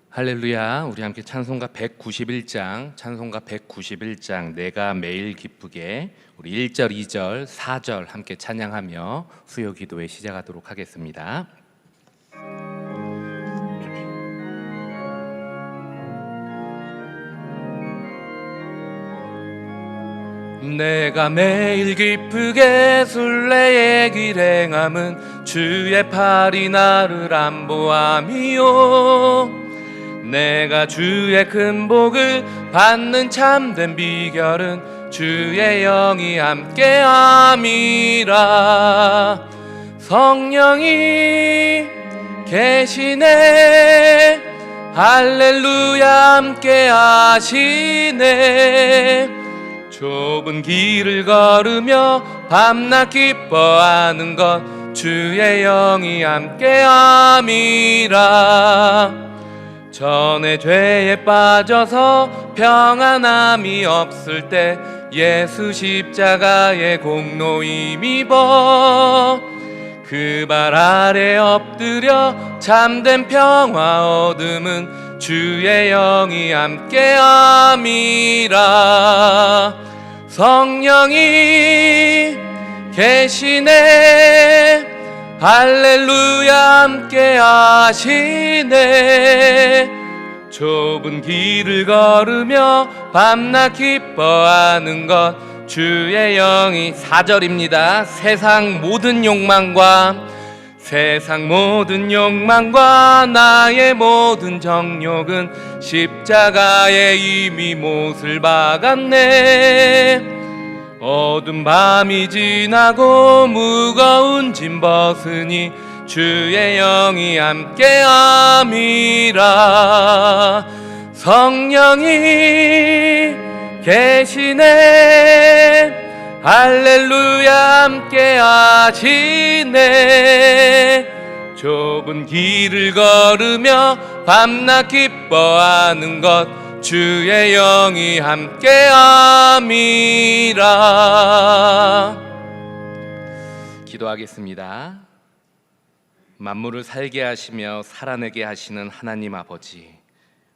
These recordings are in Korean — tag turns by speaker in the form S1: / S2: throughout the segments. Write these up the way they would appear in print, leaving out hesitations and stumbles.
S1: 할렐루야. 우리 함께 찬송가 191장 내가 매일 기쁘게 우리 1절, 2절, 4절 함께 찬양하며 수요 기도회 시작하도록 하겠습니다. 내가 매일 기쁘게 순례의 길 행함은 주의 팔이 나를 안보함이요, 내가 주의 큰 복을 받는 참된 비결은 주의 영이 함께함이라. 성령이 계시네, 할렐루야 함께하시네. 좁은 길을 걸으며 밤낮 기뻐하는 것 주의 영이 함께함이라. 전에 죄에 빠져서 평안함이 없을 때 예수 십자가의 공로 힘입어 그 발 아래 엎드려 참된 평화 얻음은 주의 영이 함께함이라. 성령이 계시네, 할렐루야 함께하시네. 좁은 길을 걸으며 밤낮 기뻐하는 것 주의 영이. 4절입니다. 세상 모든 욕망과 나의 모든 정욕은 십자가에 이미 못을 박았네. 어두운 밤이 지나고 무거운 짐 벗으니 주의 영이 함께함이라. 성령이 계시네, 할렐루야 함께하시네. 좁은 길을 걸으며 밤낮 기뻐하는 것 주의 영이 함께함이라. 기도하겠습니다. 만물을 살게 하시며 살아내게 하시는 하나님 아버지,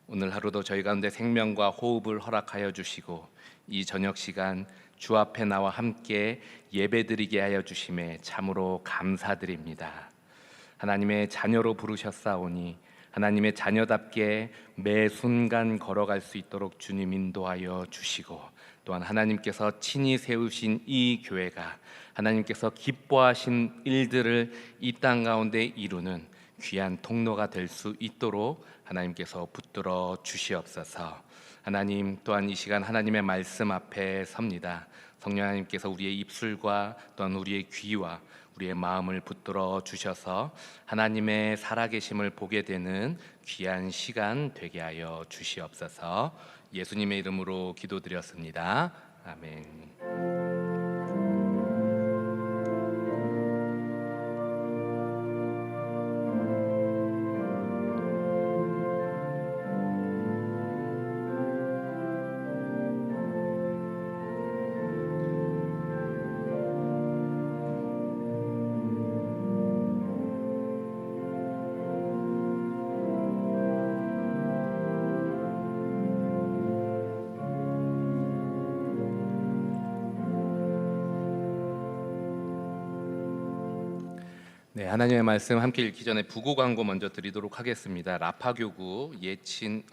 S1: 오늘 하루도 저희 가운데 생명과 호흡을 허락하여 주시고 이 저녁 시간 주 앞에 나와 함께 예배드리게 하여 주심에 참으로 감사드립니다. 하나님의 자녀로 부르셨사오니 하나님의 자녀답게 매 순간 걸어갈 수 있도록 주님 인도하여 주시고, 또한 하나님께서 친히 세우신 이 교회가 하나님께서 기뻐하신 일들을 이 땅 가운데 이루는 귀한 통로가 될 수 있도록 하나님께서 붙들어 주시옵소서. 하나님, 또한 이 시간 하나님의 말씀 앞에 섭니다. 성령 하나님께서 우리의 입술과 또한 우리의 귀와 우리의 마음을 붙들어 주셔서 하나님의 살아계심을 보게 되는 귀한 시간 되게 하여 주시옵소서. 예수님의 이름으로 기도드렸습니다. 아멘. 네, 하나님의 말씀 함께 읽기 전에 부고 광고 먼저 드리도록 하겠습니다. 라파교구 예친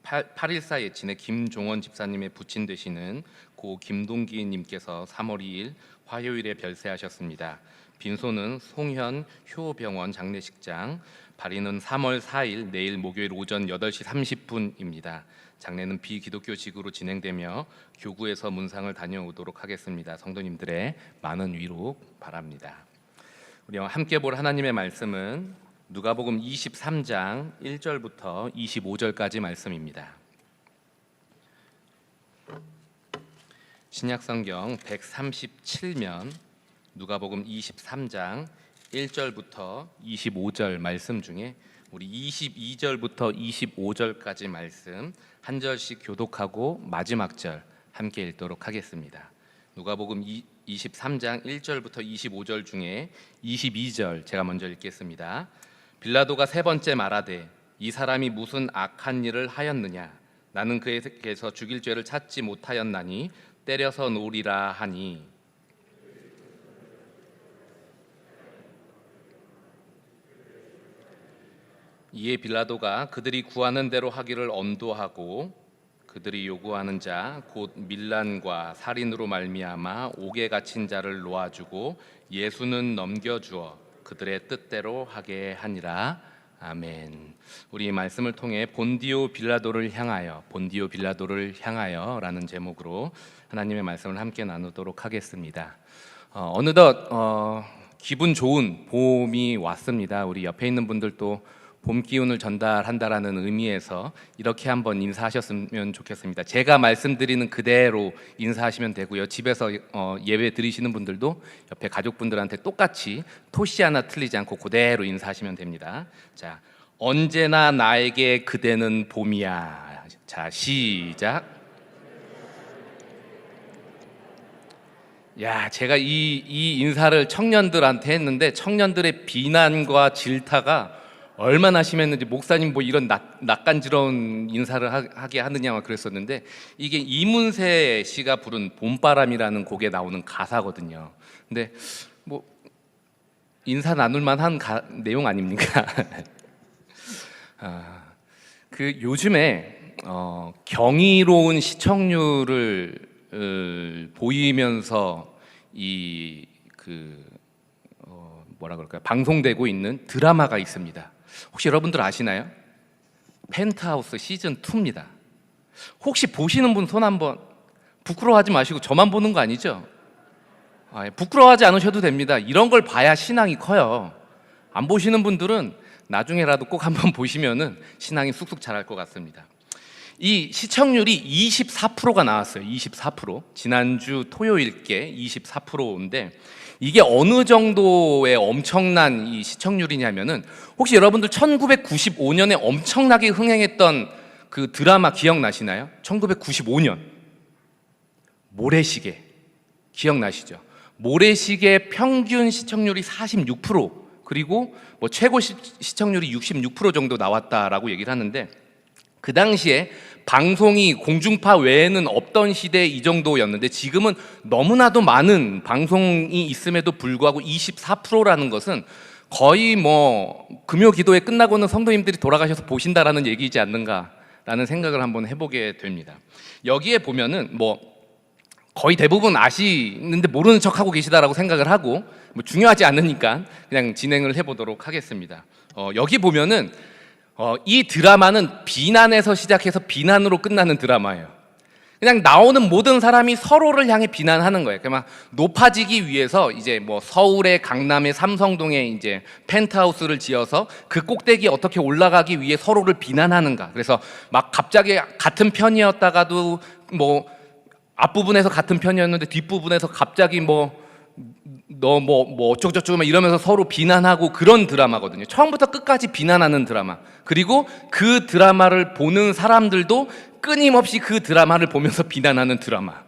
S1: 814 예친의 김종원 집사님의 부친 되시는 고 김동기 님께서 3월 2일 화요일에 별세하셨습니다. 빈소는 송현 효병원 장례식장, 발인은 3월 4일 내일 목요일 오전 8시 30분입니다. 장례는 비기독교직으로 진행되며 교구에서 문상을 다녀오도록 하겠습니다. 성도님들의 많은 위로 바랍니다. 우리와 함께 볼 하나님의 말씀은 누가복음 23장 1절부터 25절까지 말씀입니다. 신약성경 137면 누가복음 23장 1절부터 25절 말씀 중에 우리 22절부터 25절까지 말씀 한 절씩 교독하고 마지막 절 함께 읽도록 하겠습니다. 누가복음 23장 1절부터 25절 중에 22절 제가 먼저 읽겠습니다. 빌라도가 세 번째 말하되 이 사람이 무슨 악한 일을 하였느냐? 나는 그에게서 죽일 죄를 찾지 못하였나니 때려서 놓으리라 하니. 이에 빌라도가 그들이 구하는 대로 하기를 엄도하고 그들이 요구하는 자 곧 밀란과 살인으로 말미암아 옥에 갇힌 자를 놓아주고 예수는 넘겨주어 그들의 뜻대로 하게 하니라. 아멘. 우리 말씀을 통해 본디오 빌라도를 향하여라는 제목으로 하나님의 말씀을 함께 나누도록 하겠습니다. 어느덧 기분 좋은 봄이 왔습니다. 우리 옆에 있는 분들도 봄 기운을 전달한다라는 의미에서 이렇게 한번 인사하셨으면 좋겠습니다. 제가 말씀드리는 그대로 인사하시면 되고요. 집에서 예배 드리시는 분들도 옆에 가족분들한테 똑같이 토시 하나 틀리지 않고 그대로 인사하시면 됩니다. 자, 언제나 나에게 그대는 봄이야. 자, 시작. 야, 제가 이 인사를 청년들한테 했는데 청년들의 비난과 질타가 얼마나 심했는지, 목사님 뭐 이런 낯간지러운 인사를 하게 하느냐 그랬었는데, 이게 이문세 씨가 부른 봄바람이라는 곡에 나오는 가사거든요. 근데 뭐 인사 나눌 만한 내용 아닙니까? 그 요즘에 경이로운 시청률을 보이면서 뭐라 그럴까요? 방송되고 있는 드라마가 있습니다. 혹시 여러분들 아시나요? 펜트하우스 시즌 2입니다. 혹시 보시는 분 손 한번. 부끄러워하지 마시고 저만 보는 거 아니죠? 부끄러워하지 않으셔도 됩니다. 이런 걸 봐야 신앙이 커요. 안 보시는 분들은 나중에라도 꼭 한번 보시면은 신앙이 쑥쑥 자랄 것 같습니다. 이 시청률이 24%가 나왔어요. 24%. 지난주 토요일께 24%인데 이게 어느 정도의 엄청난 이 시청률이냐면은, 혹시 여러분들 1995년에 엄청나게 흥행했던 그 드라마 기억나시나요? 1995년 모래시계 기억나시죠? 모래시계 평균 시청률이 46%, 그리고 뭐 최고 시청률이 66% 정도 나왔다라고 얘기를 하는데, 그 당시에 방송이 공중파 외에는 없던 시대 이 정도였는데 지금은 너무나도 많은 방송이 있음에도 불구하고 24%라는 것은 거의 뭐 금요 기도회 끝나고는 성도님들이 돌아가셔서 보신다라는 얘기이지 않는가라는 생각을 한번 해보게 됩니다. 여기에 보면은 뭐 거의 대부분 아시는데 모르는 척하고 계시다라고 생각을 하고, 뭐 중요하지 않으니까 그냥 진행을 해보도록 하겠습니다. 여기 보면은 이 드라마는 비난에서 시작해서 비난으로 끝나는 드라마예요. 그냥 나오는 모든 사람이 서로를 향해 비난하는 거예요. 막 높아지기 위해서 이제 뭐 서울의 강남의 삼성동에 이제 펜트하우스를 지어서 그 꼭대기에 어떻게 올라가기 위해 서로를 비난하는가. 그래서 막 갑자기 같은 편이었다가도 뭐 앞부분에서 같은 편이었는데 뒷부분에서 갑자기 너 어쩌고저쩌고 이러면서 서로 비난하고 그런 드라마거든요. 처음부터 끝까지 비난하는 드라마. 그리고 그 드라마를 보는 사람들도 끊임없이 그 드라마를 보면서 비난하는 드라마.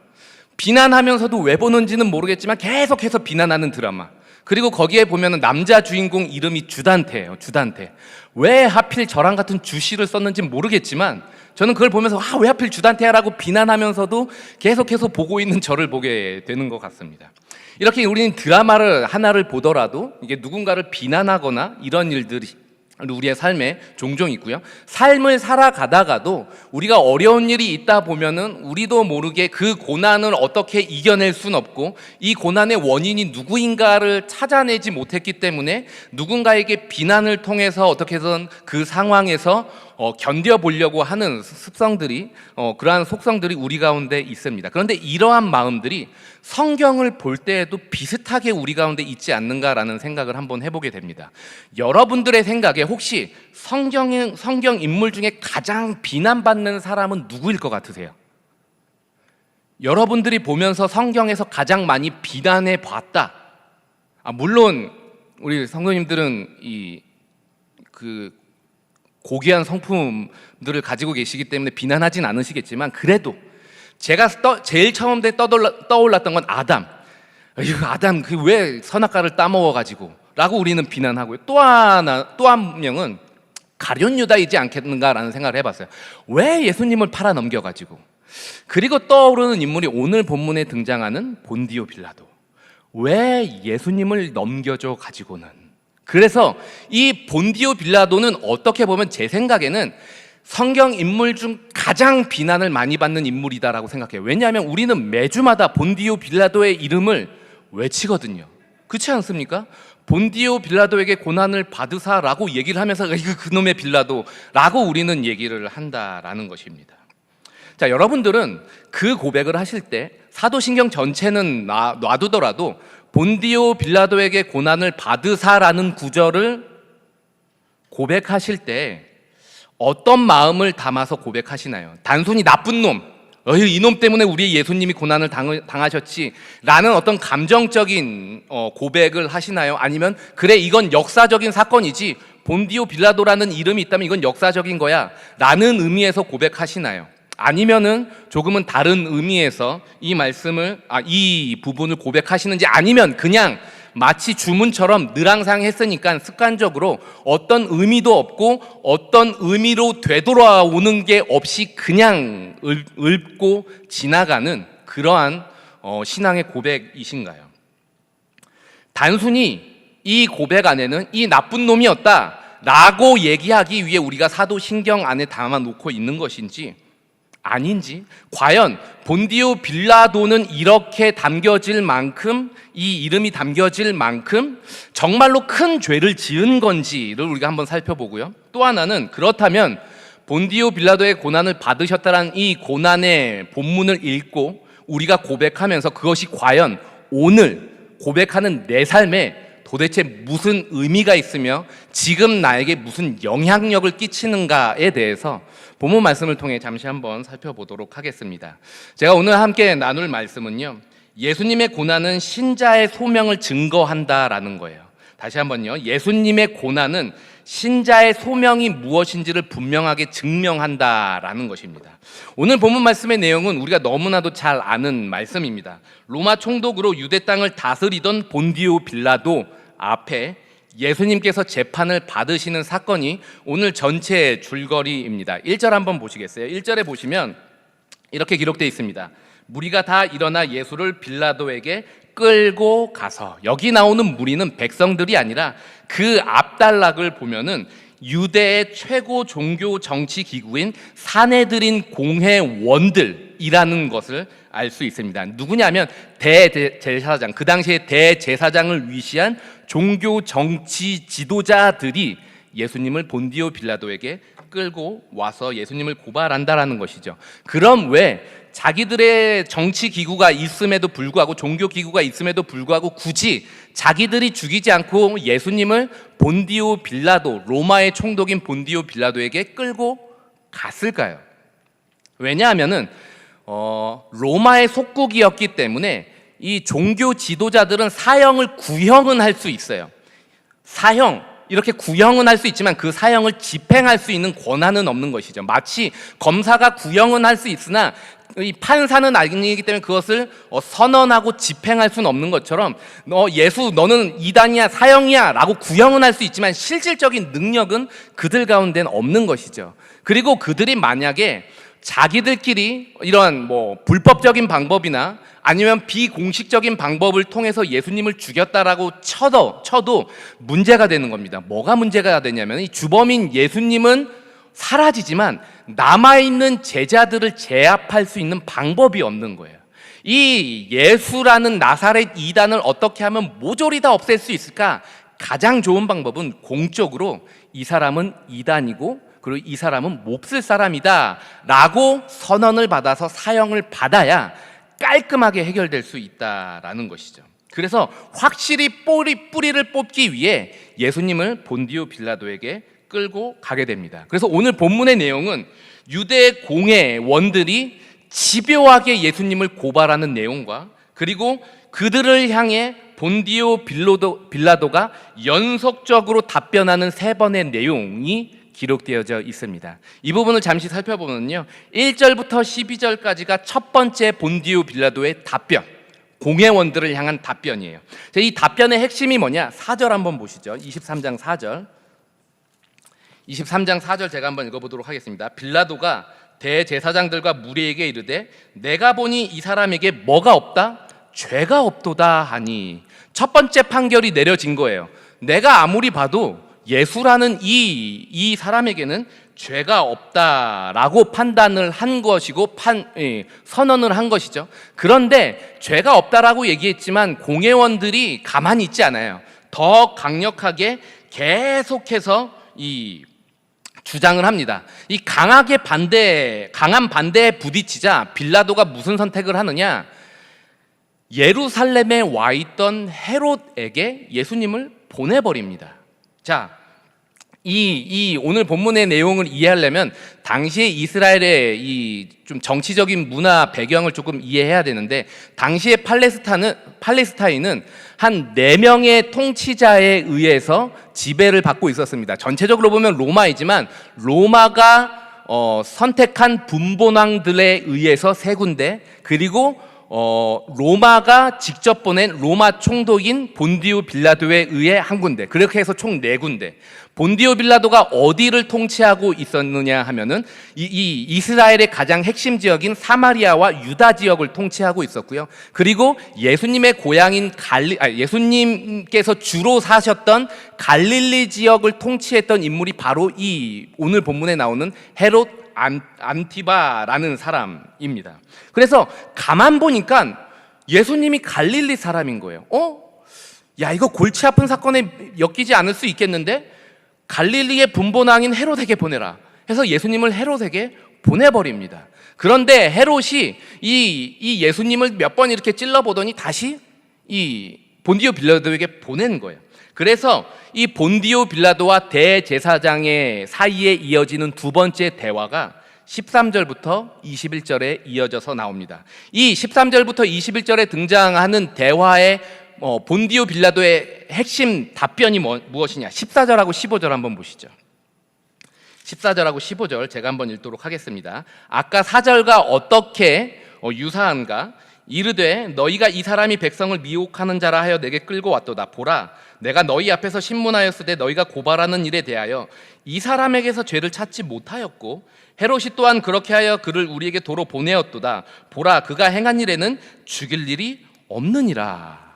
S1: 비난하면서도 왜 보는지는 모르겠지만 계속해서 비난하는 드라마. 그리고 거기에 보면은 남자 주인공 이름이 주단태예요. 주단태. 왜 하필 저랑 같은 주씨를 썼는지는 모르겠지만 저는 그걸 보면서 왜 하필 주단태야라고 비난하면서도 계속해서 보고 있는 저를 보게 되는 것 같습니다. 이렇게 우리는 드라마를 하나를 보더라도 이게 누군가를 비난하거나 이런 일들이 우리의 삶에 종종 있고요. 삶을 살아가다가도 우리가 어려운 일이 있다 보면은 우리도 모르게 그 고난을 어떻게 이겨낼 순 없고, 이 고난의 원인이 누구인가를 찾아내지 못했기 때문에 누군가에게 비난을 통해서 어떻게든 그 상황에서 견뎌보려고 하는 습성들이, 그러한 속성들이 우리 가운데 있습니다. 그런데 이러한 마음들이 성경을 볼 때에도 비슷하게 우리 가운데 있지 않는가라는 생각을 한번 해보게 됩니다. 여러분들의 생각에 혹시 성경 인물 중에 가장 비난받는 사람은 누구일 것 같으세요? 여러분들이 보면서 성경에서 가장 많이 비난해 봤다. 물론 우리 성도님들은 그 고귀한 성품들을 가지고 계시기 때문에 비난하진 않으시겠지만, 그래도 제가 제일 처음 떠올랐던 건 아담. 아담 그 왜 선악과를 따먹어가지고 라고 우리는 비난하고요. 또 한 명은 가룟 유다이지 않겠는가라는 생각을 해봤어요. 왜 예수님을 팔아 넘겨가지고. 그리고 떠오르는 인물이 오늘 본문에 등장하는 본디오 빌라도. 왜 예수님을 넘겨줘 가지고는. 그래서 이 본디오 빌라도는 어떻게 보면 제 생각에는 성경 인물 중 가장 비난을 많이 받는 인물이다라고 생각해요. 왜냐하면 우리는 매주마다 본디오 빌라도의 이름을 외치거든요. 그렇지 않습니까? 본디오 빌라도에게 고난을 받으사라고 얘기를 하면서 그놈의 빌라도라고 우리는 얘기를 한다라는 것입니다. 자, 여러분들은 그 고백을 하실 때 사도신경 전체는 놔두더라도 본디오 빌라도에게 고난을 받으사라는 구절을 고백하실 때 어떤 마음을 담아서 고백하시나요? 단순히 나쁜 놈, 이놈 때문에 우리 예수님이 고난을 당하셨지 라는 어떤 감정적인 고백을 하시나요? 아니면 그래 이건 역사적인 사건이지, 본디오 빌라도라는 이름이 있다면 이건 역사적인 거야 라는 의미에서 고백하시나요? 아니면은 조금은 다른 의미에서 이 부분을 고백하시는지, 아니면 그냥 마치 주문처럼 늘 항상 했으니까 습관적으로 어떤 의미도 없고 어떤 의미로 되돌아오는 게 없이 그냥 읊고 지나가는 그러한 신앙의 고백이신가요? 단순히 이 고백 안에는 이 나쁜 놈이었다 라고 얘기하기 위해 우리가 사도신경 안에 담아놓고 있는 것인지, 아닌지, 과연 본디오 빌라도는 이렇게 담겨질 만큼, 이 이름이 담겨질 만큼 정말로 큰 죄를 지은 건지를 우리가 한번 살펴보고요. 또 하나는 그렇다면 본디오 빌라도의 고난을 받으셨다는 이 고난의 본문을 읽고 우리가 고백하면서 그것이 과연 오늘 고백하는 내 삶에 도대체 무슨 의미가 있으며 지금 나에게 무슨 영향력을 끼치는가에 대해서 본문 말씀을 통해 잠시 한번 살펴보도록 하겠습니다. 제가 오늘 함께 나눌 말씀은요, 예수님의 고난은 신자의 소명을 증거한다라는 거예요. 다시 한번요, 예수님의 고난은 신자의 소명이 무엇인지를 분명하게 증명한다라는 것입니다. 오늘 본문 말씀의 내용은 우리가 너무나도 잘 아는 말씀입니다. 로마 총독으로 유대 땅을 다스리던 본디오 빌라도 앞에 예수님께서 재판을 받으시는 사건이 오늘 전체의 줄거리입니다. 1절 한번 보시겠어요? 1절에 보시면 이렇게 기록되어 있습니다. 무리가 다 일어나 예수를 빌라도에게 끌고 가서, 여기 나오는 무리는 백성들이 아니라 그 앞단락을 보면은 유대의 최고 종교 정치 기구인 사내들인 공회원들이라는 것을 알 수 있습니다. 누구냐면 대제사장, 그 당시에 대제사장을 위시한 종교 정치 지도자들이 예수님을 본디오 빌라도에게 끌고 와서 예수님을 고발한다라는 것이죠. 그럼 왜 자기들의 정치 기구가 있음에도 불구하고, 종교 기구가 있음에도 불구하고 굳이 자기들이 죽이지 않고 예수님을 본디오 빌라도, 로마의 총독인 본디오 빌라도에게 끌고 갔을까요? 왜냐하면은 로마의 속국이었기 때문에 이 종교 지도자들은 사형을 구형은 할 수 있어요. 사형, 이렇게 구형은 할 수 있지만 그 사형을 집행할 수 있는 권한은 없는 것이죠. 마치 검사가 구형은 할 수 있으나 이 판사는 아니기 때문에 그것을 선언하고 집행할 수는 없는 것처럼, 너는 이단이야, 사형이야 라고 구형은 할 수 있지만 실질적인 능력은 그들 가운데는 없는 것이죠. 그리고 그들이 만약에 자기들끼리 이런 불법적인 방법이나 아니면 비공식적인 방법을 통해서 예수님을 죽였다라고 쳐도 문제가 되는 겁니다. 뭐가 문제가 되냐면, 이 주범인 예수님은 사라지지만 남아있는 제자들을 제압할 수 있는 방법이 없는 거예요. 이 예수라는 나사렛 이단을 어떻게 하면 모조리 다 없앨 수 있을까? 가장 좋은 방법은 공적으로 이 사람은 이단이고 그리고 이 사람은 몹쓸 사람이다 라고 선언을 받아서 사형을 받아야 깔끔하게 해결될 수 있다라는 것이죠. 그래서 확실히 뿌리를 뽑기 위해 예수님을 본디오 빌라도에게 끌고 가게 됩니다. 그래서 오늘 본문의 내용은 유대 공회원들이 집요하게 예수님을 고발하는 내용과, 그리고 그들을 향해 본디오 빌라도가 연속적으로 답변하는 3번의 내용이 기록되어져 있습니다. 이 부분을 잠시 살펴보면요, 1절부터 12절까지가 첫 번째 본디오 빌라도의 답변, 공회원들을 향한 답변이에요. 이 답변의 핵심이 뭐냐? 4절 한번 보시죠. 23장 4절. 23장 4절 제가 한번 읽어보도록 하겠습니다. 빌라도가 대제사장들과 무리에게 이르되 내가 보니 이 사람에게 뭐가 없다? 죄가 없도다 하니, 첫 번째 판결이 내려진 거예요. 내가 아무리 봐도 예수라는 이 사람에게는 죄가 없다라고 판단을 한 것이고 선언을 한 것이죠. 그런데 죄가 없다라고 얘기했지만 공회원들이 가만히 있지 않아요. 더 강력하게 계속해서 주장을 합니다. 이 강한 반대에 부딪히자 빌라도가 무슨 선택을 하느냐? 예루살렘에 와 있던 헤롯에게 예수님을 보내버립니다. 자, 이 오늘 본문의 내용을 이해하려면 당시의 이스라엘의 좀 정치적인 문화 배경을 조금 이해해야 되는데, 당시의 팔레스타인은 한 4명의 통치자에 의해서 지배를 받고 있었습니다. 전체적으로 보면 로마이지만 로마가 선택한 분봉왕들에 의해서 3군데, 그리고 로마가 직접 보낸 로마 총독인 본디오 빌라도에 의해 1군데, 그렇게 해서 총 4군데. 본디오 빌라도가 어디를 통치하고 있었느냐 하면은 이스라엘의 가장 핵심 지역인 사마리아와 유다 지역을 통치하고 있었고요. 그리고 예수님의 고향인 예수님께서 주로 사셨던 갈릴리 지역을 통치했던 인물이 바로 이 오늘 본문에 나오는 헤롯 안티바라는 사람입니다. 그래서 가만 보니까 예수님이 갈릴리 사람인 거예요. 야, 이거 골치 아픈 사건에 엮이지 않을 수 있겠는데? 갈릴리의 분봉왕인 헤롯에게 보내라 해서 예수님을 헤롯에게 보내버립니다. 그런데 헤롯이 이 예수님을 몇 번 이렇게 찔러보더니 다시 이 본디오 빌라도에게 보낸 거예요. 그래서 이 본디오 빌라도와 대제사장의 사이에 이어지는 두 번째 대화가 13절부터 21절에 이어져서 나옵니다. 이 13절부터 21절에 등장하는 대화의 본디오 빌라도의 핵심 답변이 무엇이냐? 14절하고 15절 한번 보시죠. 14절하고 15절 제가 한번 읽도록 하겠습니다. 아까 4절과 어떻게 유사한가? 이르되 너희가 이 사람이 백성을 미혹하는 자라 하여 내게 끌고 왔도다. 보라, 내가 너희 앞에서 신문하였으되 너희가 고발하는 일에 대하여 이 사람에게서 죄를 찾지 못하였고 헤롯이 또한 그렇게 하여 그를 우리에게 도로 보내었도다. 보라, 그가 행한 일에는 죽일 일이 없느니라.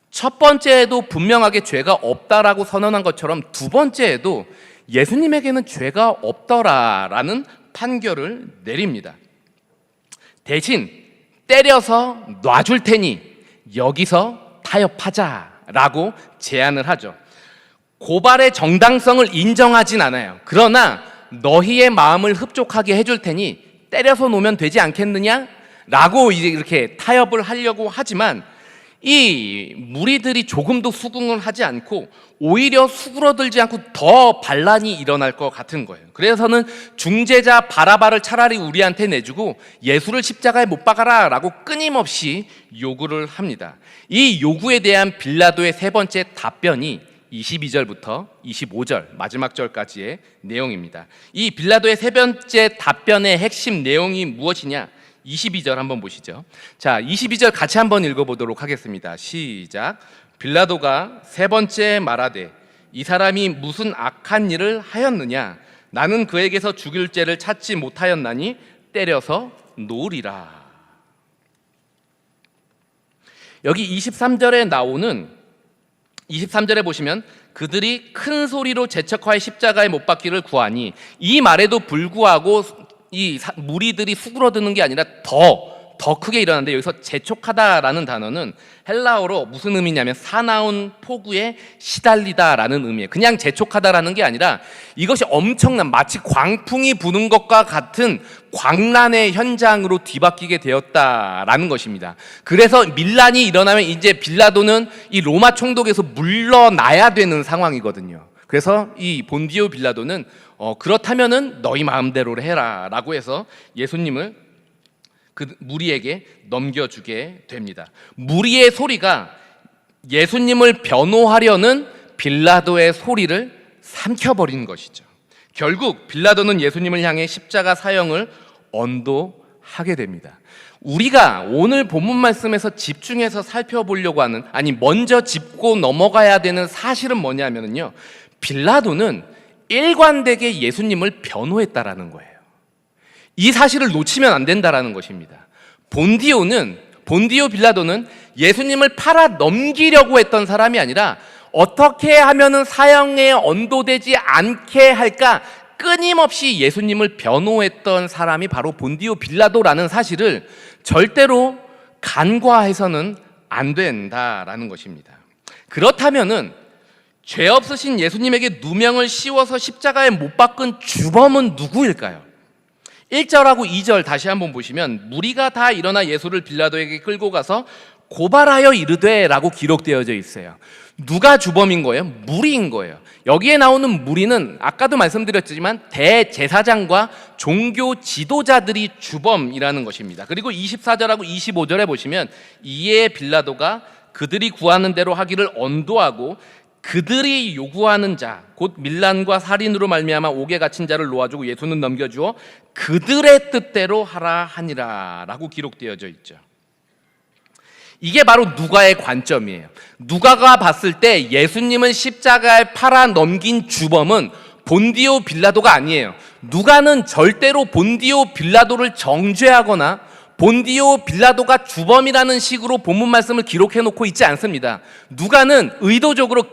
S1: 첫 번째에도 분명하게 죄가 없다라고 선언한 것처럼 두 번째에도 예수님에게는 죄가 없더라라는 판결을 내립니다. 대신 때려서 놔줄 테니 여기서 타협하자라고 제안을 하죠. 고발의 정당성을 인정하진 않아요. 그러나 너희의 마음을 흡족하게 해줄 테니 때려서 놓으면 되지 않겠느냐? 라고 이제 이렇게 타협을 하려고 하지만 이 무리들이 조금도 수긍을 하지 않고 오히려 수그러들지 않고 더 반란이 일어날 것 같은 거예요. 그래서는 중재자 바라바를 차라리 우리한테 내주고 예수를 십자가에 못 박아라 라고 끊임없이 요구를 합니다. 이 요구에 대한 빌라도의 세 번째 답변이 22절부터 25절 마지막 절까지의 내용입니다. 이 빌라도의 세 번째 답변의 핵심 내용이 무엇이냐? 22절 한번 보시죠. 자, 22절 같이 한번 읽어보도록 하겠습니다. 시작. 빌라도가 세 번째 말하되 이 사람이 무슨 악한 일을 하였느냐? 나는 그에게서 죽일 죄를 찾지 못하였나니 때려서 놓으리라. 여기 23절에 나오는 23절에 보시면 그들이 큰 소리로 재척하여 십자가에 못 박기를 구하니, 이 말에도 불구하고 이 무리들이 수그러드는 게 아니라 더 크게 일어나는데, 여기서 재촉하다라는 단어는 헬라어로 무슨 의미냐면 사나운 폭우에 시달리다라는 의미예요. 그냥 재촉하다라는 게 아니라 이것이 엄청난, 마치 광풍이 부는 것과 같은 광란의 현장으로 뒤바뀌게 되었다라는 것입니다. 그래서 밀란이 일어나면 이제 빌라도는 이 로마 총독에서 물러나야 되는 상황이거든요. 그래서 이 본디오 빌라도는 그렇다면은 너희 마음대로 해라 라고 해서 예수님을 그 무리에게 넘겨주게 됩니다. 무리의 소리가 예수님을 변호하려는 빌라도의 소리를 삼켜버린 것이죠. 결국 빌라도는 예수님을 향해 십자가 사형을 언도하게 됩니다. 우리가 오늘 본문 말씀에서 집중해서 살펴보려고 하는, 아니 먼저 짚고 넘어가야 되는 사실은 뭐냐면요, 빌라도는 일관되게 예수님을 변호했다라는 거예요. 이 사실을 놓치면 안 된다라는 것입니다. 본디오 빌라도는 예수님을 팔아 넘기려고 했던 사람이 아니라 어떻게 하면은 사형에 언도되지 않게 할까 끊임없이 예수님을 변호했던 사람이 바로 본디오 빌라도라는 사실을 절대로 간과해서는 안 된다라는 것입니다. 그렇다면은 죄 없으신 예수님에게 누명을 씌워서 십자가에 못 박은 주범은 누구일까요? 1절하고 2절 다시 한번 보시면 무리가 다 일어나 예수를 빌라도에게 끌고 가서 고발하여 이르되 라고 기록되어져 있어요. 누가 주범인 거예요? 무리인 거예요. 여기에 나오는 무리는 아까도 말씀드렸지만 대제사장과 종교 지도자들이 주범이라는 것입니다. 그리고 24절하고 25절에 보시면 이에 빌라도가 그들이 구하는 대로 하기를 언도하고 그들이 요구하는 자, 곧 밀란과 살인으로 말미암아 옥에 갇힌 자를 놓아주고 예수는 넘겨주어 그들의 뜻대로 하라 하니라 라고 기록되어져 있죠. 이게 바로 누가의 관점이에요. 누가가 봤을 때 예수님을 십자가에 팔아 넘긴 주범은 본디오 빌라도가 아니에요. 누가는 절대로 본디오 빌라도를 정죄하거나 본디오 빌라도가 주범이라는 식으로 본문 말씀을 기록해 놓고 있지 않습니다. 누가는 의도적으로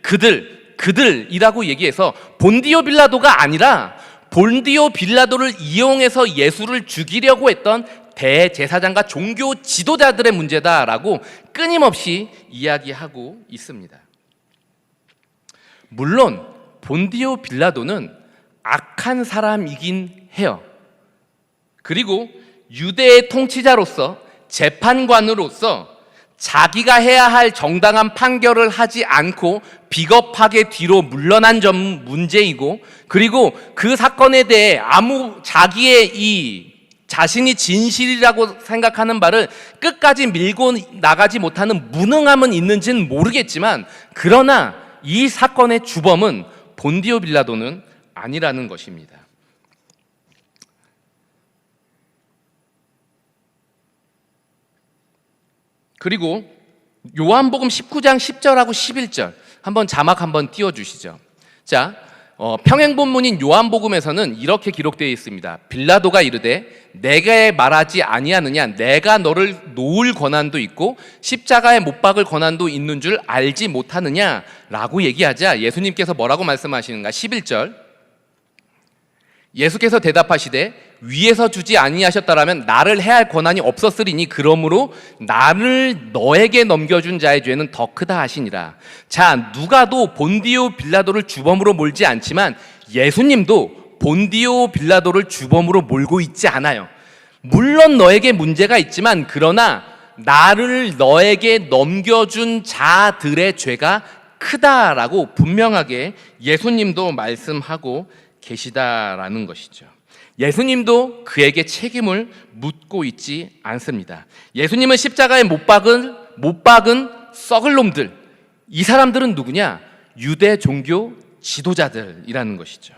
S1: 그들이라고 얘기해서 본디오 빌라도가 아니라 본디오 빌라도를 이용해서 예수를 죽이려고 했던 대제사장과 종교 지도자들의 문제다라고 끊임없이 이야기하고 있습니다. 물론 본디오 빌라도는 악한 사람이긴 해요. 그리고 유대의 통치자로서 재판관으로서 자기가 해야 할 정당한 판결을 하지 않고 비겁하게 뒤로 물러난 점 문제이고, 그리고 그 사건에 대해 자기의 이 자신이 진실이라고 생각하는 바를 끝까지 밀고 나가지 못하는 무능함은 있는지는 모르겠지만, 그러나 이 사건의 주범은 본디오 빌라도는 아니라는 것입니다. 그리고 요한복음 19장 10절하고 11절 한번 자막 한번 띄워주시죠. 자, 평행본문인 요한복음에서는 이렇게 기록되어 있습니다. 빌라도가 이르되 내게 말하지 아니하느냐, 내가 너를 놓을 권한도 있고 십자가에 못 박을 권한도 있는 줄 알지 못하느냐 라고 얘기하자 예수님께서 뭐라고 말씀하시는가? 11절 예수께서 대답하시되 위에서 주지 아니하셨다라면 나를 해할 권한이 없었으리니 그러므로 나를 너에게 넘겨준 자의 죄는 더 크다 하시니라. 자, 누가도 본디오 빌라도를 주범으로 몰지 않지만 예수님도 본디오 빌라도를 주범으로 몰고 있지 않아요. 물론 너에게 문제가 있지만 그러나 나를 너에게 넘겨준 자들의 죄가 크다라고 분명하게 예수님도 말씀하고 계시다라는 것이죠. 예수님도 그에게 책임을 묻고 있지 않습니다. 예수님은 십자가에 못 박은 썩을 놈들, 이 사람들은 누구냐? 유대 종교 지도자들이라는 것이죠.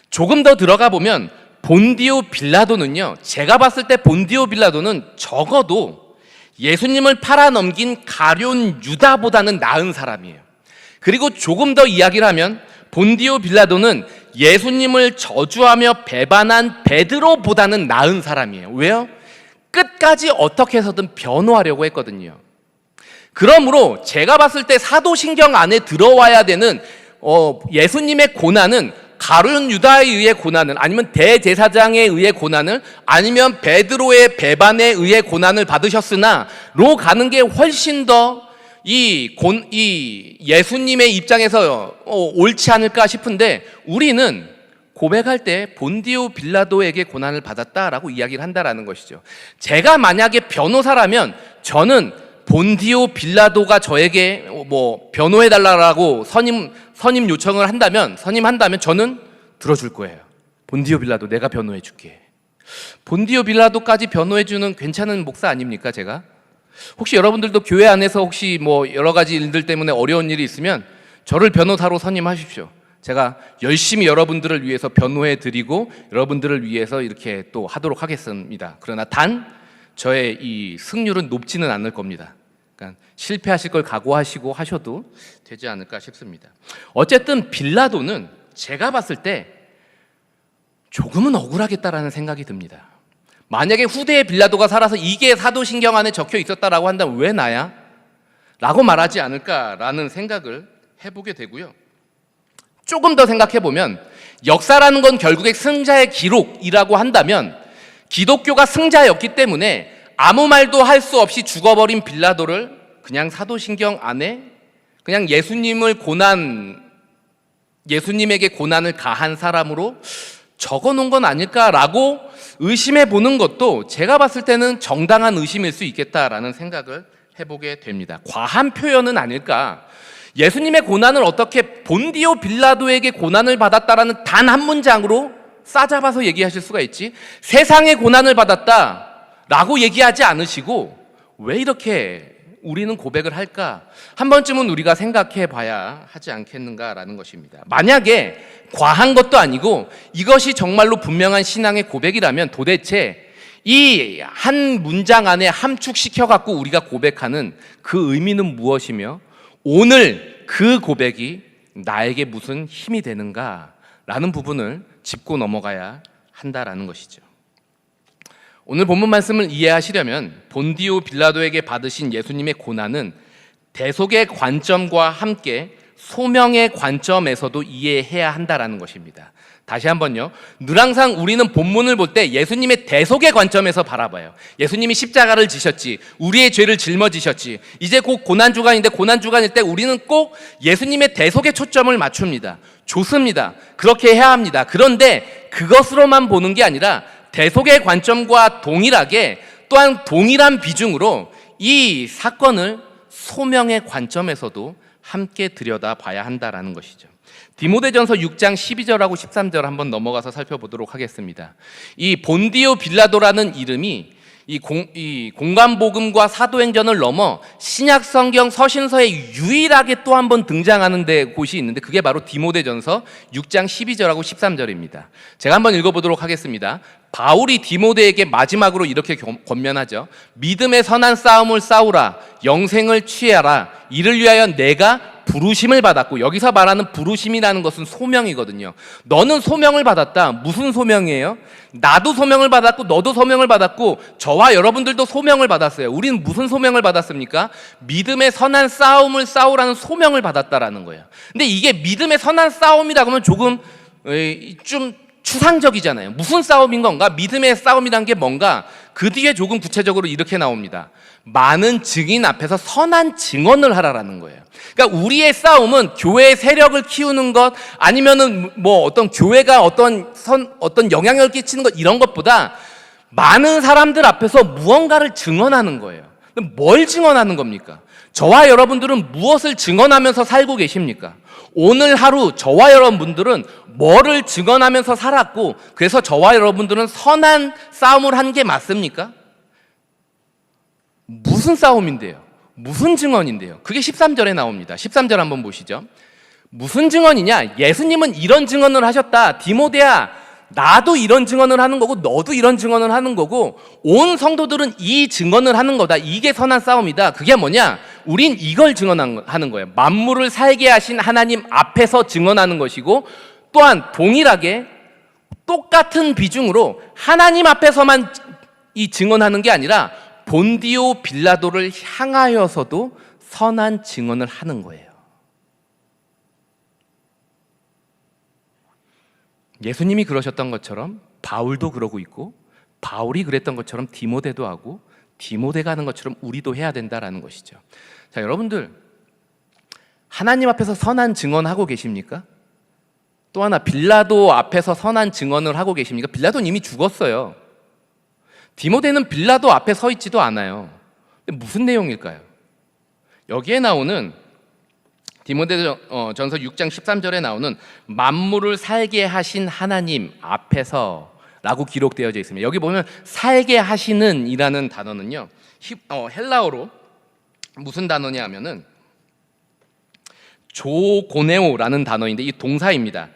S1: 조금 더 들어가 보면 본디오 빌라도는요, 제가 봤을 때 본디오 빌라도는 적어도 예수님을 팔아넘긴 가룟 유다보다는 나은 사람이에요. 그리고 조금 더 이야기를 하면 본디오 빌라도는 예수님을 저주하며 배반한 베드로보다는 나은 사람이에요. 왜요? 끝까지 어떻게 해서든 변호하려고 했거든요. 그러므로 제가 봤을 때 사도신경 안에 들어와야 되는 예수님의 고난은 가룟 유다에 의해 고난을, 아니면 대제사장에 의해 고난을, 아니면 베드로의 배반에 의해 고난을 받으셨으나로 가는 게 훨씬 더 이 예수님의 입장에서 옳지 않을까 싶은데, 우리는 고백할 때 본디오 빌라도에게 고난을 받았다라고 이야기를 한다라는 것이죠. 제가 만약에 변호사라면 저는 본디오 빌라도가 저에게 변호해달라고 선임 요청을 한다면 저는 들어줄 거예요. 본디오 빌라도 내가 변호해줄게. 본디오 빌라도까지 변호해주는 괜찮은 목사 아닙니까, 제가? 혹시 여러분들도 교회 안에서 혹시 여러 가지 일들 때문에 어려운 일이 있으면 저를 변호사로 선임하십시오. 제가 열심히 여러분들을 위해서 변호해 드리고 여러분들을 위해서 이렇게 또 하도록 하겠습니다. 그러나 단 저의 이 승률은 높지는 않을 겁니다. 그러니까 실패하실 걸 각오하시고 하셔도 되지 않을까 싶습니다. 어쨌든 빌라도는 제가 봤을 때 조금은 억울하겠다라는 생각이 듭니다. 만약에 후대의 빌라도가 살아서 이게 사도신경 안에 적혀 있었다라고 한다면 왜 나야? 라고 말하지 않을까라는 생각을 해보게 되고요. 조금 더 생각해보면 역사라는 건 결국에 승자의 기록이라고 한다면 기독교가 승자였기 때문에 아무 말도 할 수 없이 죽어버린 빌라도를 그냥 사도신경 안에 그냥 예수님에게 고난을 가한 사람으로 적어놓은 건 아닐까라고 의심해 보는 것도 제가 봤을 때는 정당한 의심일 수 있겠다라는 생각을 해보게 됩니다. 과한 표현은 아닐까. 예수님의 고난을 어떻게 본디오 빌라도에게 고난을 받았다라는 단 한 문장으로 싸잡아서 얘기하실 수가 있지? 세상의 고난을 받았다라고 얘기하지 않으시고 왜 이렇게 우리는 고백을 할까? 한 번쯤은 우리가 생각해 봐야 하지 않겠는가라는 것입니다. 만약에 과한 것도 아니고 이것이 정말로 분명한 신앙의 고백이라면 도대체 이 한 문장 안에 함축시켜 갖고 우리가 고백하는 그 의미는 무엇이며 오늘 그 고백이 나에게 무슨 힘이 되는가라는 부분을 짚고 넘어가야 한다라는 것이죠. 오늘 본문 말씀을 이해하시려면 본디오 빌라도에게 받으신 예수님의 고난은 대속의 관점과 함께 소명의 관점에서도 이해해야 한다라는 것입니다. 다시 한번요. 늘 항상 우리는 본문을 볼 때 예수님의 대속의 관점에서 바라봐요. 예수님이 십자가를 지셨지, 우리의 죄를 짊어지셨지, 이제 곧 고난주간인데 고난주간일 때 우리는 꼭 예수님의 대속의 초점을 맞춥니다. 좋습니다. 그렇게 해야 합니다. 그런데 그것으로만 보는 게 아니라 대속의 관점과 동일하게 또한 동일한 비중으로 이 사건을 소명의 관점에서도 함께 들여다봐야 한다라는 것이죠. 디모데전서 6장 12절하고 13절 한번 넘어가서 살펴보도록 하겠습니다. 이 본디오 빌라도라는 이름이 이 공간복음과 사도행전을 넘어 신약성경 서신서에 유일하게 또 한 번 등장하는 곳이 있는데 그게 바로 디모데전서 6장 12절하고 13절입니다. 제가 한번 읽어보도록 하겠습니다. 바울이 디모데에게 마지막으로 이렇게 권면하죠. 믿음의 선한 싸움을 싸우라, 영생을 취하라, 이를 위하여 내가 부르심을 받았고, 여기서 말하는 부르심이라는 것은 소명이거든요. 너는 소명을 받았다. 무슨 소명이에요? 나도 소명을 받았고 너도 소명을 받았고 저와 여러분들도 소명을 받았어요. 우리는 무슨 소명을 받았습니까? 믿음의 선한 싸움을 싸우라는 소명을 받았다라는 거예요. 근데 이게 믿음의 선한 싸움이라고 하면 조금 좀 추상적이잖아요. 무슨 싸움인 건가? 믿음의 싸움이란 게 뭔가? 그 뒤에 조금 구체적으로 이렇게 나옵니다. 많은 증인 앞에서 선한 증언을 하라라는 거예요. 그러니까 우리의 싸움은 교회의 세력을 키우는 것 아니면은 뭐 어떤 교회가 어떤 영향력을 끼치는 것 이런 것보다 많은 사람들 앞에서 무언가를 증언하는 거예요. 뭘 증언하는 겁니까? 저와 여러분들은 무엇을 증언하면서 살고 계십니까? 오늘 하루 저와 여러분들은 뭐를 증언하면서 살았고 그래서 저와 여러분들은 선한 싸움을 한 게 맞습니까? 무슨 싸움인데요? 무슨 증언인데요? 그게 13절에 나옵니다. 13절 한번 보시죠. 무슨 증언이냐? 예수님은 이런 증언을 하셨다. 디모데야, 나도 이런 증언을 하는 거고 너도 이런 증언을 하는 거고 온 성도들은 이 증언을 하는 거다. 이게 선한 싸움이다. 그게 뭐냐? 우린 이걸 증언하는 거예요. 만물을 살게 하신 하나님 앞에서 증언하는 것이고 또한 동일하게 똑같은 비중으로 하나님 앞에서만 이 증언하는 게 아니라 본디오 빌라도를 향하여서도 선한 증언을 하는 거예요. 예수님이 그러셨던 것처럼 바울도 그러고 있고 바울이 그랬던 것처럼 디모데도 하고 디모데가 하는 것처럼 우리도 해야 된다라는 것이죠. 자, 여러분들 하나님 앞에서 선한 증언하고 계십니까? 또 하나 빌라도 앞에서 선한 증언을 하고 계십니까? 빌라도는 이미 죽었어요. 디모데는 빌라도 앞에 서 있지도 않아요. 무슨 내용일까요? 여기에 나오는 디모데전서 6장 13절에 나오는 만물을 살게 하신 하나님 앞에서 라고 기록되어져 있습니다. 여기 보면 살게 하시는 이라는 단어는요 헬라어로 무슨 단어냐 하면은 조고네오라는 단어인데 이 동사입니다.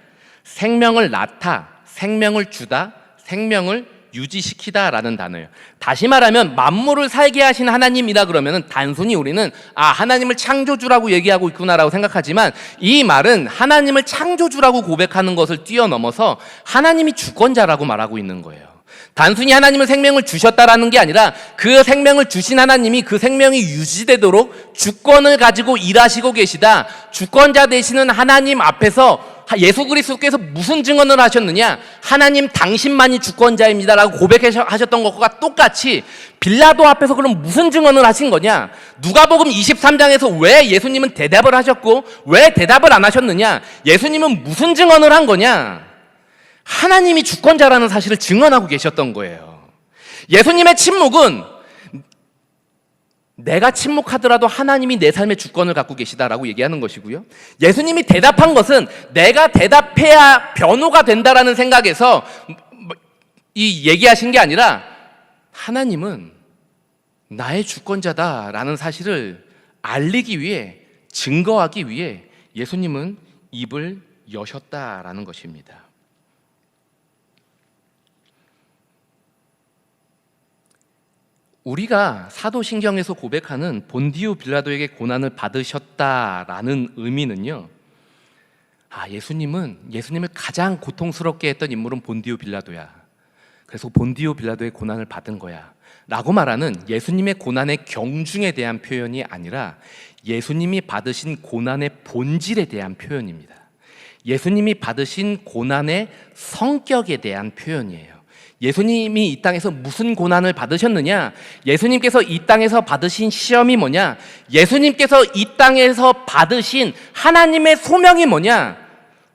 S1: 생명을 낳다, 생명을 주다, 생명을 유지시키다라는 단어예요. 다시 말하면 만물을 살게 하신 하나님이라 그러면 단순히 우리는 하나님을 창조주라고 얘기하고 있구나라고 생각하지만, 이 말은 하나님을 창조주라고 고백하는 것을 뛰어넘어서 하나님이 주권자라고 말하고 있는 거예요. 단순히 하나님은 생명을 주셨다라는 게 아니라 그 생명을 주신 하나님이 그 생명이 유지되도록 주권을 가지고 일하시고 계시다. 주권자 되시는 하나님 앞에서 예수 그리스도께서 무슨 증언을 하셨느냐? 하나님 당신만이 주권자입니다라고 고백하셨던 것과 똑같이 빌라도 앞에서 그럼 무슨 증언을 하신 거냐? 누가복음 23장에서 왜 예수님은 대답을 하셨고 왜 대답을 안 하셨느냐? 예수님은 무슨 증언을 한 거냐? 하나님이 주권자라는 사실을 증언하고 계셨던 거예요. 예수님의 침묵은 내가 침묵하더라도 하나님이 내 삶의 주권을 갖고 계시다라고 얘기하는 것이고요. 예수님이 대답한 것은 내가 대답해야 변호가 된다라는 생각에서 이 얘기하신 게 아니라 하나님은 나의 주권자다라는 사실을 알리기 위해, 증거하기 위해 예수님은 입을 여셨다라는 것입니다. 우리가 사도신경에서 고백하는 본디오 빌라도에게 고난을 받으셨다라는 의미는요, 예수님을 가장 고통스럽게 했던 인물은 본디오 빌라도야. 그래서 본디오 빌라도의 고난을 받은 거야 라고 말하는 예수님의 고난의 경중에 대한 표현이 아니라 예수님이 받으신 고난의 본질에 대한 표현입니다. 예수님이 받으신 고난의 성격에 대한 표현이에요. 예수님이 이 땅에서 무슨 고난을 받으셨느냐? 예수님께서 이 땅에서 받으신 시험이 뭐냐? 예수님께서 이 땅에서 받으신 하나님의 소명이 뭐냐?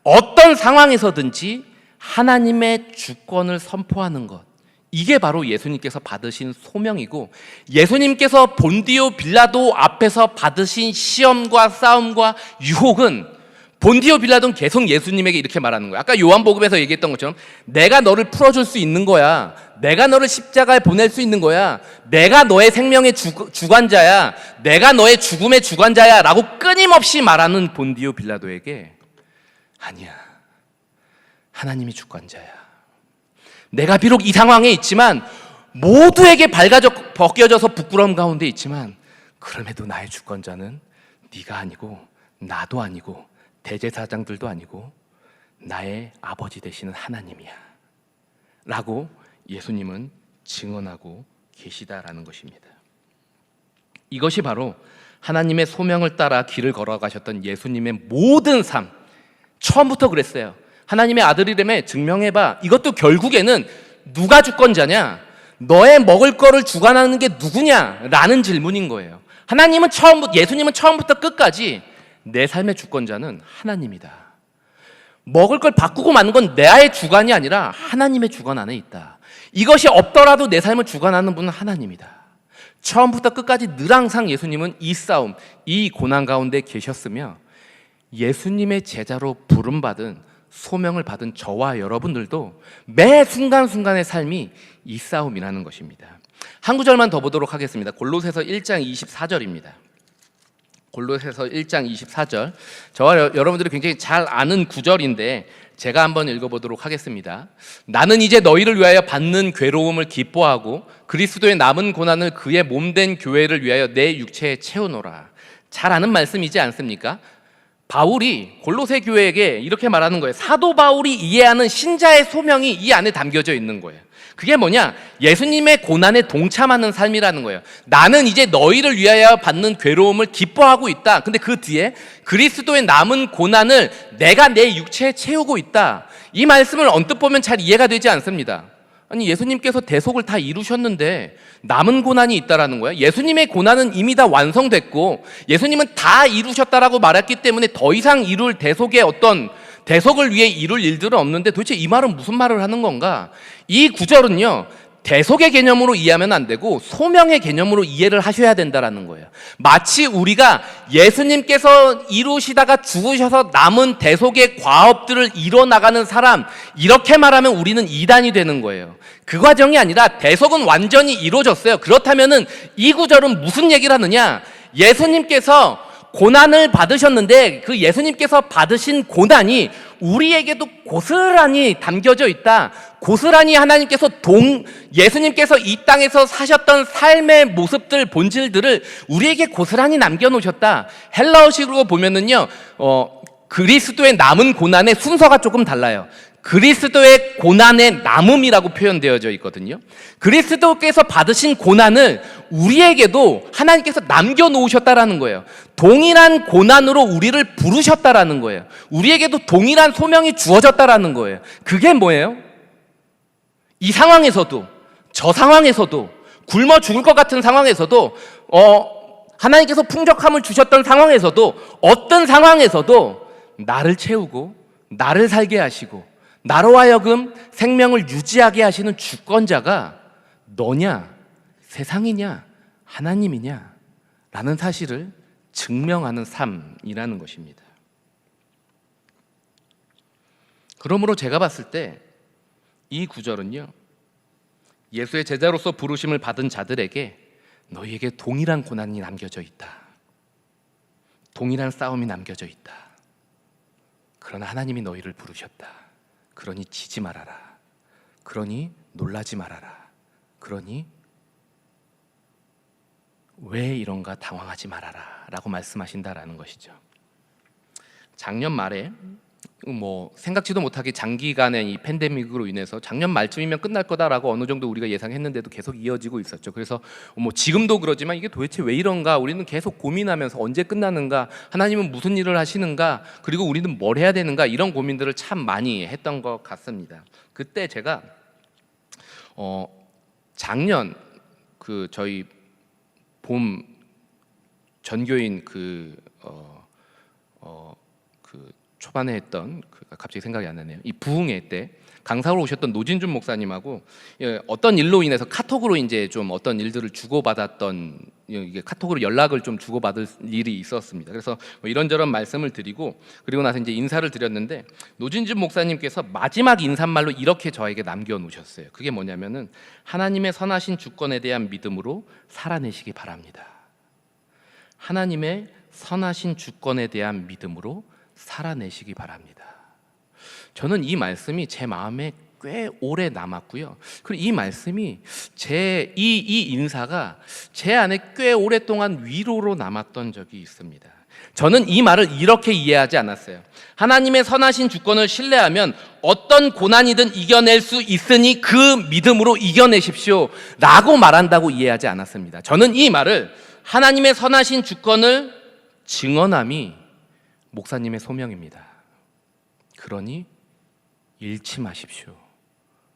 S1: 어떤 상황에서든지 하나님의 주권을 선포하는 것, 이게 바로 예수님께서 받으신 소명이고, 예수님께서 본디오 빌라도 앞에서 받으신 시험과 싸움과 유혹은, 본디오 빌라도는 계속 예수님에게 이렇게 말하는 거야. 아까 요한복음에서 얘기했던 것처럼 내가 너를 풀어줄 수 있는 거야. 내가 너를 십자가에 보낼 수 있는 거야. 내가 너의 생명의 주관자야. 내가 너의 죽음의 주관자야 라고 끊임없이 말하는 본디오 빌라도에게, 아니야, 하나님이 주권자야. 내가 비록 이 상황에 있지만, 모두에게 벗겨져서 부끄러움 가운데 있지만, 그럼에도 나의 주권자는 네가 아니고 나도 아니고 대제사장들도 아니고 나의 아버지 되시는 하나님이야 라고 예수님은 증언하고 계시다라는 것입니다. 이것이 바로 하나님의 소명을 따라 길을 걸어가셨던 예수님의 모든 삶, 처음부터 그랬어요. 하나님의 아들이라며 증명해봐. 이것도 결국에는 누가 주권자냐? 너의 먹을 거를 주관하는 게 누구냐? 라는 질문인 거예요. 예수님은 처음부터 끝까지 내 삶의 주권자는 하나님이다. 먹을 걸 바꾸고 마는 건 나의 주관이 아니라 하나님의 주관 안에 있다. 이것이 없더라도 내 삶을 주관하는 분은 하나님이다. 처음부터 끝까지 늘 항상 예수님은 이 싸움, 이 고난 가운데 계셨으며, 예수님의 제자로 부름받은, 소명을 받은 저와 여러분들도 매 순간순간의 삶이 이 싸움이라는 것입니다. 한 구절만 더 보도록 하겠습니다. 골로새서 1장 24절입니다. 골로새서 1장 24절, 저와 여러분들이 굉장히 잘 아는 구절인데 제가 한번 읽어보도록 하겠습니다. 나는 이제 너희를 위하여 받는 괴로움을 기뻐하고 그리스도의 남은 고난을 그의 몸된 교회를 위하여 내 육체에 채우노라. 잘 아는 말씀이지 않습니까? 바울이 골로새 교회에게 이렇게 말하는 거예요. 사도 바울이 이해하는 신자의 소명이 이 안에 담겨져 있는 거예요. 그게 뭐냐? 예수님의 고난에 동참하는 삶이라는 거예요. 나는 이제 너희를 위하여 받는 괴로움을 기뻐하고 있다. 근데 그 뒤에 그리스도의 남은 고난을 내가 내 육체에 채우고 있다. 이 말씀을 언뜻 보면 잘 이해가 되지 않습니다. 아니, 예수님께서 대속을 다 이루셨는데 남은 고난이 있다라는 거야. 예수님의 고난은 이미 다 완성됐고 예수님은 다 이루셨다라고 말했기 때문에 더 이상 이룰 대속을 위해 이룰 일들은 없는데, 도대체 이 말은 무슨 말을 하는 건가? 이 구절은요, 대속의 개념으로 이해하면 안 되고 소명의 개념으로 이해를 하셔야 된다라는 거예요. 마치 우리가 예수님께서 이루시다가 죽으셔서 남은 대속의 과업들을 이뤄나가는 사람, 이렇게 말하면 우리는 이단이 되는 거예요. 그 과정이 아니라 대속은 완전히 이루어졌어요. 그렇다면은 이 구절은 무슨 얘기를 하느냐? 예수님께서 고난을 받으셨는데 그 예수님께서 받으신 고난이 우리에게도 고스란히 담겨져 있다. 고스란히 하나님께서 예수님께서 이 땅에서 사셨던 삶의 모습들, 본질들을 우리에게 고스란히 남겨놓으셨다. 헬라어식으로 보면은요, 그리스도의 남은 고난의 순서가 조금 달라요. 그리스도의 고난의 남음이라고 표현되어져 있거든요. 그리스도께서 받으신 고난을 우리에게도 하나님께서 남겨놓으셨다라는 거예요. 동일한 고난으로 우리를 부르셨다라는 거예요. 우리에게도 동일한 소명이 주어졌다라는 거예요. 그게 뭐예요? 이 상황에서도, 저 상황에서도, 굶어 죽을 것 같은 상황에서도, 하나님께서 풍족함을 주셨던 상황에서도, 어떤 상황에서도 나를 채우고 나를 살게 하시고 나로 하여금 생명을 유지하게 하시는 주권자가 너냐, 세상이냐, 하나님이냐 라는 사실을 증명하는 삶이라는 것입니다. 그러므로 제가 봤을 때 이 구절은요, 예수의 제자로서 부르심을 받은 자들에게 너희에게 동일한 고난이 남겨져 있다. 동일한 싸움이 남겨져 있다. 그러나 하나님이 너희를 부르셨다. 그러니 지지 말아라. 그러니 놀라지 말아라. 그러니 왜 이런가 당황하지 말아라 라고 말씀하신다라는 것이죠. 작년 말에 생각지도 못하게 장기간의 이 팬데믹으로 인해서 작년 말쯤이면 끝날 거다라고 어느 정도 우리가 예상했는데도 계속 이어지고 있었죠. 그래서 지금도 그러지만 이게 도대체 왜 이런가, 우리는 계속 고민하면서 언제 끝나는가, 하나님은 무슨 일을 하시는가, 그리고 우리는 뭘 해야 되는가, 이런 고민들을 참 많이 했던 것 같습니다. 그때 제가 작년 저희 봄 전교인 초반에 했던 갑자기 생각이 안 나네요. 이 부흥회 때 강사로 오셨던 노진준 목사님하고 어떤 일로 인해서 카톡으로 이제 좀 어떤 일들을 주고받았던, 이게 카톡으로 연락을 좀 주고받을 일이 있었습니다. 그래서 이런저런 말씀을 드리고 그리고 나서 이제 인사를 드렸는데 노진준 목사님께서 마지막 인사말로 이렇게 저에게 남겨놓으셨어요. 그게 뭐냐면은 하나님의 선하신 주권에 대한 믿음으로 살아내시기 바랍니다. 하나님의 선하신 주권에 대한 믿음으로 살아내시기 바랍니다. 저는 이 말씀이 제 마음에 꽤 오래 남았고요. 그리고 이 말씀이 이 인사가 제 안에 꽤 오랫동안 위로로 남았던 적이 있습니다. 저는 이 말을 이렇게 이해하지 않았어요. 하나님의 선하신 주권을 신뢰하면 어떤 고난이든 이겨낼 수 있으니 그 믿음으로 이겨내십시오 라고 말한다고 이해하지 않았습니다. 저는 이 말을 하나님의 선하신 주권을 증언함이 목사님의 소명입니다. 그러니 잃지 마십시오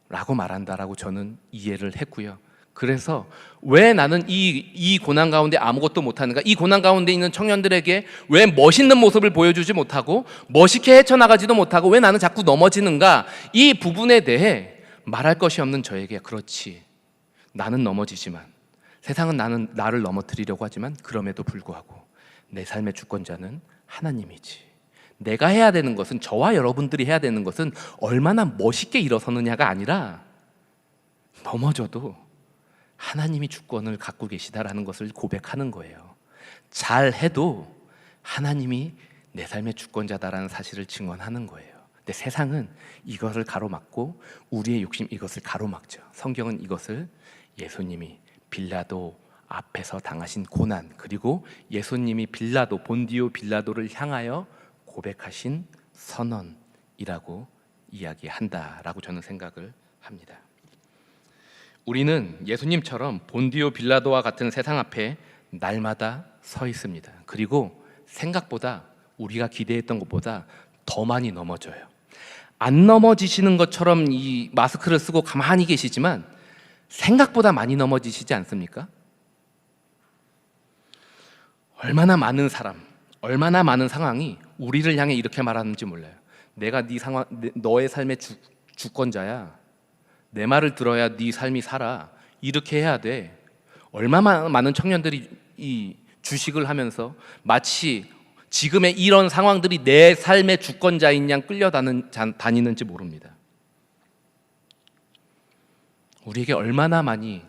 S1: 라고 말한다라고 저는 이해를 했고요. 그래서 왜 나는 이 고난 가운데 아무것도 못하는가, 이 고난 가운데 있는 청년들에게 왜 멋있는 모습을 보여주지 못하고 멋있게 헤쳐나가지도 못하고 왜 나는 자꾸 넘어지는가, 이 부분에 대해 말할 것이 없는 저에게, 그렇지, 나는 넘어지지만 세상은 나를 넘어뜨리려고 하지만 그럼에도 불구하고 내 삶의 주권자는 하나님이지. 내가 해야 되는 것은, 저와 여러분들이 해야 되는 것은 얼마나 멋있게 일어서느냐가 아니라 넘어져도 하나님이 주권을 갖고 계시다라는 것을 고백하는 거예요. 잘해도 하나님이 내 삶의 주권자다라는 사실을 증언하는 거예요. 근데 세상은 이것을 가로막고 우리의 욕심 이것을 가로막죠. 성경은 이것을 예수님이 빌라도 앞에서 당하신 고난, 그리고 예수님이 본디오 빌라도를 향하여 고백하신 선언이라고 이야기한다라고 저는 생각을 합니다. 우리는 예수님처럼 본디오 빌라도와 같은 세상 앞에 날마다 서 있습니다. 그리고 생각보다 우리가 기대했던 것보다 더 많이 넘어져요. 안 넘어지시는 것처럼 이 마스크를 쓰고 가만히 계시지만 생각보다 많이 넘어지시지 않습니까? 얼마나 많은 사람, 얼마나 많은 상황이 우리를 향해 이렇게 말하는지 몰라요. 내가 너의 삶의 주권자야. 내 말을 들어야 네 삶이 살아. 이렇게 해야 돼. 얼마나 많은 청년들이 이 주식을 하면서 마치 지금의 이런 상황들이 내 삶의 주권자인 양 끌려다니는지 모릅니다. 우리에게 얼마나 많이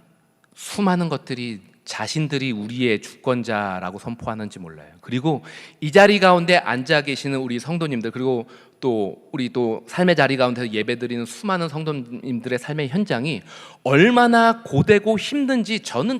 S1: 수많은 것들이 자신들이 우리의 주권자라고 선포하는지 몰라요. 그리고 이 자리 가운데 앉아 계시는 우리 성도님들, 그리고 또 우리 또 삶의 자리 가운데서 예배드리는 수많은 성도님들의 삶의 현장이 얼마나 고되고 힘든지 저는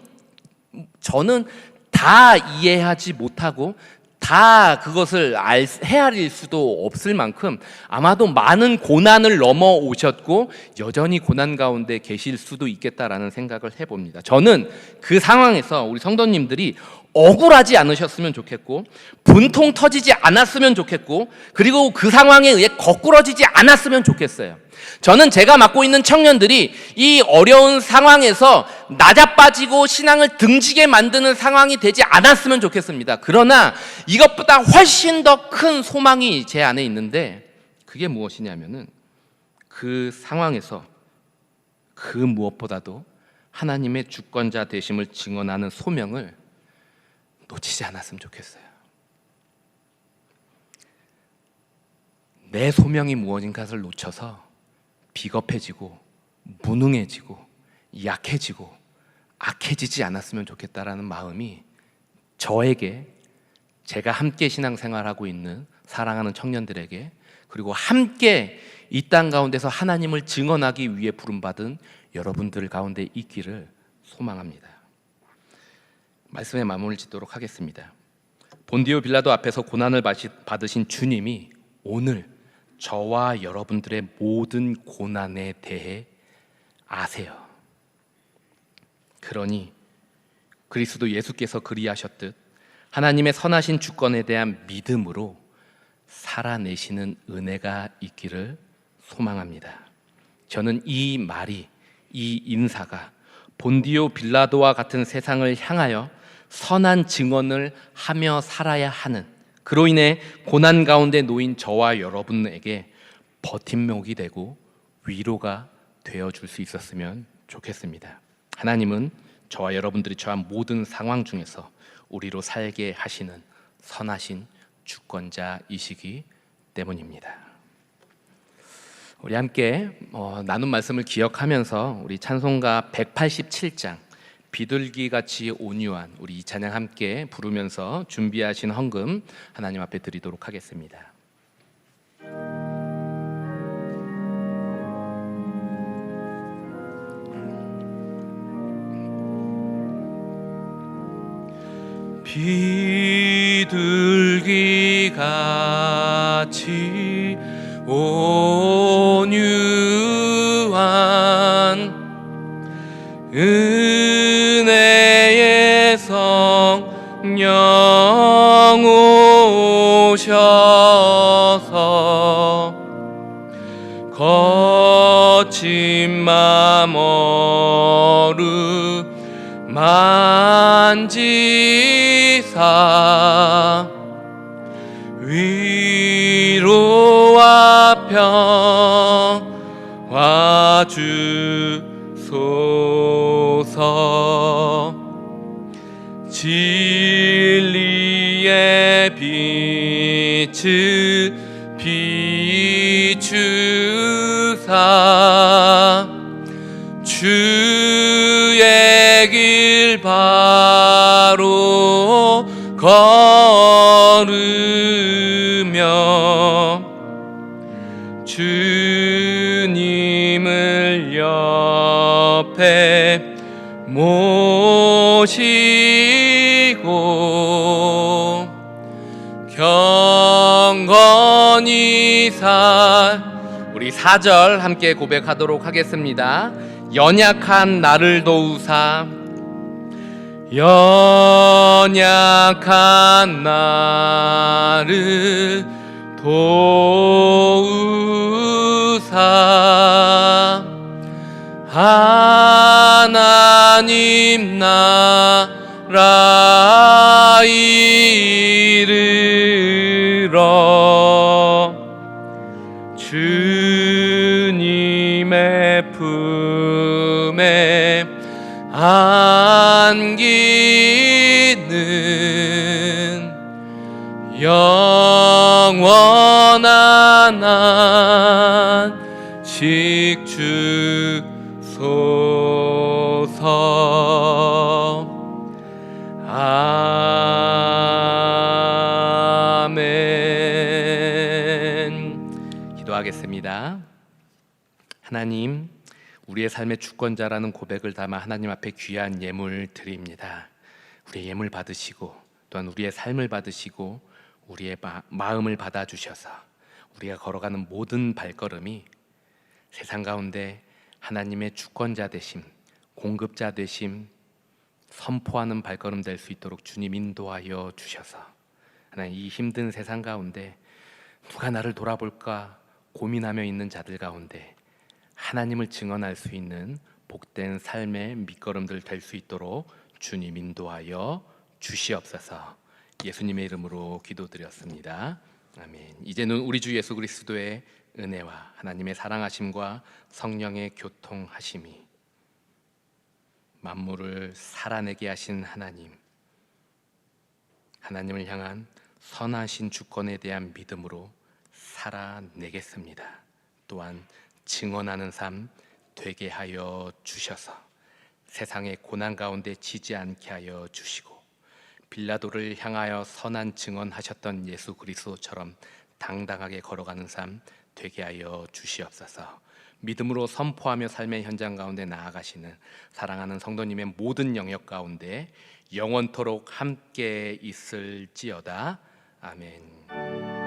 S1: 다 이해하지 못하고 다 그것을 헤아릴 수도 없을 만큼 아마도 많은 고난을 넘어오셨고 여전히 고난 가운데 계실 수도 있겠다라는 생각을 해봅니다. 저는 그 상황에서 우리 성도님들이 억울하지 않으셨으면 좋겠고, 분통 터지지 않았으면 좋겠고, 그리고 그 상황에 의해 거꾸러지지 않았으면 좋겠어요. 저는 제가 맡고 있는 청년들이 이 어려운 상황에서 낮아빠지고 신앙을 등지게 만드는 상황이 되지 않았으면 좋겠습니다. 그러나 이것보다 훨씬 더 큰 소망이 제 안에 있는데, 그게 무엇이냐면은 그 상황에서 그 무엇보다도 하나님의 주권자 되심을 증언하는 소명을 놓치지 않았으면 좋겠어요. 내 소명이 무엇인가를 놓쳐서 비겁해지고 무능해지고 약해지고 악해지지 않았으면 좋겠다라는 마음이 저에게, 제가 함께 신앙생활하고 있는 사랑하는 청년들에게, 그리고 함께 이 땅 가운데서 하나님을 증언하기 위해 부름받은 여러분들 가운데 있기를 소망합니다. 말씀에 마무리를 짓도록 하겠습니다. 본디오 빌라도 앞에서 고난을 받으신 주님이 오늘 저와 여러분들의 모든 고난에 대해 아세요. 그러니 그리스도 예수께서 그리하셨듯 하나님의 선하신 주권에 대한 믿음으로 살아내시는 은혜가 있기를 소망합니다. 저는 이 말이, 이 인사가 본디오 빌라도와 같은 세상을 향하여 선한 증언을 하며 살아야 하는, 그로 인해 고난 가운데 놓인 저와 여러분에게 버팀목이 되고 위로가 되어줄 수 있었으면 좋겠습니다. 하나님은 저와 여러분들이 처한 모든 상황 중에서 우리로 살게 하시는 선하신 주권자이시기 때문입니다. 우리 함께 나눈 말씀을 기억하면서 우리 찬송가 187장 비둘기같이 온유한, 우리 이 찬양 함께 부르면서 준비하신 헌금 하나님 앞에 드리도록 하겠습니다. 비둘기같이 온유한 은혜의 성령 오셔서 거친 맘 어루만지사 위로와 평화 주소서. 진리의 빛을 비추사 주의 길 바로 걸으며 주님을 옆에 모시고 경건히 우리 4절 함께 고백하도록 하겠습니다. 연약한 나를 도우사, 연약한 나를 도우사 하나님 나라 이르러 주님의 품에 안기는 영원한 안식 주소서. 하나님, 우리의 삶의 주권자라는 고백을 담아 하나님 앞에 귀한 예물 드립니다. 우리의 예물 받으시고 또한 우리의 삶을 받으시고 우리의 마음을 받아주셔서 우리가 걸어가는 모든 발걸음이 세상 가운데 하나님의 주권자 되심, 공급자 되심 선포하는 발걸음 될 수 있도록 주님 인도하여 주셔서 하나님, 이 힘든 세상 가운데 누가 나를 돌아볼까 고민하며 있는 자들 가운데 하나님을 증언할 수 있는 복된 삶의 밑거름들 될 수 있도록 주님 인도하여 주시옵소서. 예수님의 이름으로 기도드렸습니다. 아멘. 이제는 우리 주 예수 그리스도의 은혜와 하나님의 사랑하심과 성령의 교통하심이 만물을 살아내게 하신 하나님을 향한 선하신 주권에 대한 믿음으로 살아내겠습니다. 또한 증언하는 삶 되게 하여 주셔서 세상의 고난 가운데 지지 않게 하여 주시고 빌라도를 향하여 선한 증언하셨던 예수 그리스도처럼 당당하게 걸어가는 삶 되게 하여 주시옵소서. 믿음으로 선포하며 삶의 현장 가운데 나아가시는 사랑하는 성도님의 모든 영역 가운데 영원토록 함께 있을지어다. 아멘.